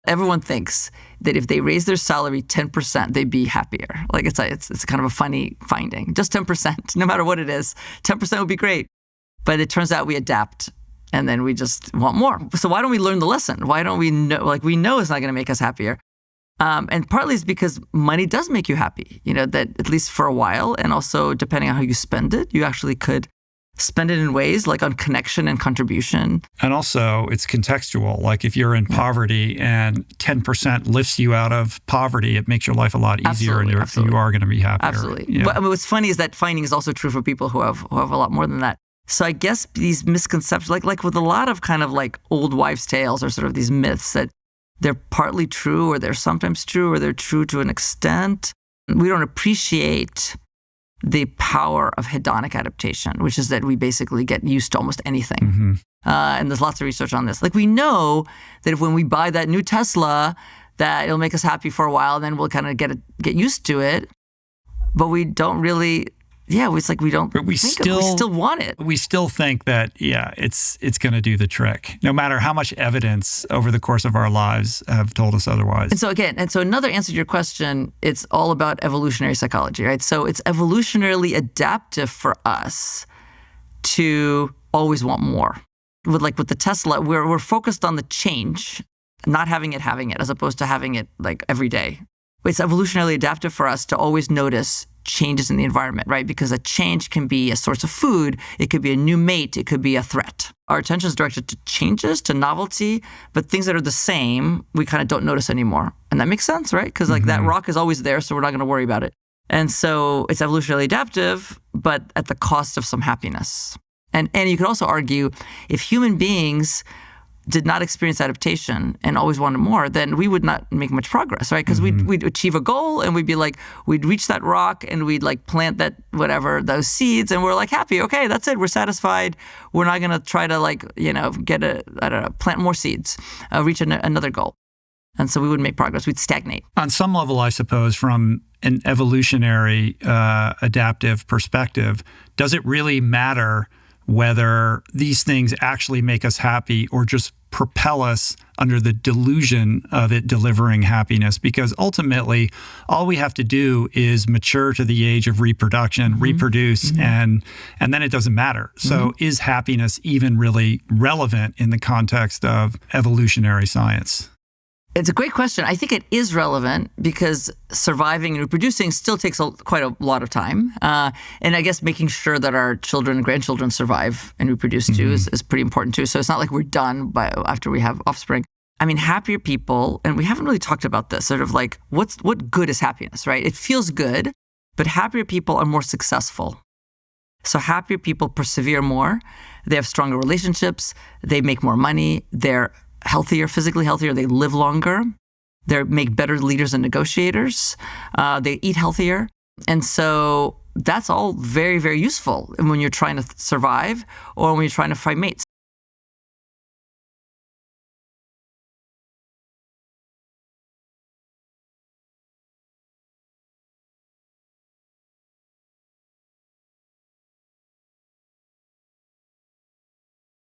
Everyone thinks that if they raise their salary 10%, they'd be happier. Like it's kind of a funny finding. Just 10%, no matter what it is, 10% would be great. But it turns out we adapt and then we just want more. So why don't we learn the lesson? Why don't we know, like we know it's not going to make us happier. And partly it's because money does make you happy, that at least for a while. And also depending on how you spend it, you actually could spend it in ways like on connection and contribution. And also it's contextual. Like if you're in poverty and 10% lifts you out of poverty, it makes your life a lot easier and you are going to be happier. Absolutely. Yeah. But what's funny is that finding is also true for people who have a lot more than that. So I guess these misconceptions, like with a lot of kind of like old wives' tales or sort of these myths that they're partly true or they're sometimes true or they're true to an extent, we don't appreciate the power of hedonic adaptation, which is that we basically get used to almost anything. Mm-hmm. And there's lots of research on this. Like we know that if when we buy that new Tesla, that it'll make us happy for a while, then we'll kind of get used to it. But we don't really... Yeah, it's like we don't but we still want it. We still think that, it's going to do the trick, no matter how much evidence over the course of our lives have told us otherwise. And so another answer to your question, it's all about evolutionary psychology, right? So it's evolutionarily adaptive for us to always want more. With the Tesla, we're focused on the change, not having it, as opposed to having it like every day. It's evolutionarily adaptive for us to always notice changes in the environment, right? Because a change can be a source of food, it could be a new mate, it could be a threat. Our attention is directed to changes, to novelty, but things that are the same, we kind of don't notice anymore. And that makes sense, right? Because that rock is always there, so we're not going to worry about it. And so it's evolutionarily adaptive, but at the cost of some happiness. And you could also argue if human beings did not experience adaptation and always wanted more, then we would not make much progress, right? Because we'd achieve a goal and we'd be like, we'd reach that rock and we'd like plant that, those seeds, and we're like happy. Okay, that's it. We're satisfied. We're not going to try to plant more seeds, reach another goal. And so we wouldn't make progress. We'd stagnate. On some level, I suppose, from an evolutionary adaptive perspective, does it really matter whether these things actually make us happy or just propel us under the delusion of it delivering happiness? Because ultimately, all we have to do is mature to the age of reproduction, reproduce, and then it doesn't matter. So is happiness even really relevant in the context of evolutionary science? It's a great question. I think it is relevant because surviving and reproducing still takes quite a lot of time. And I guess making sure that our children and grandchildren survive and reproduce too is pretty important too. So it's not like we're done after we have offspring. I mean, happier people, and we haven't really talked about this, sort of like what good is happiness, right? It feels good, but happier people are more successful. So happier people persevere more. They have stronger relationships. They make more money. They're healthier, physically healthier, they live longer, they make better leaders and negotiators, they eat healthier. And so that's all very, very useful when you're trying to survive or when you're trying to find mates.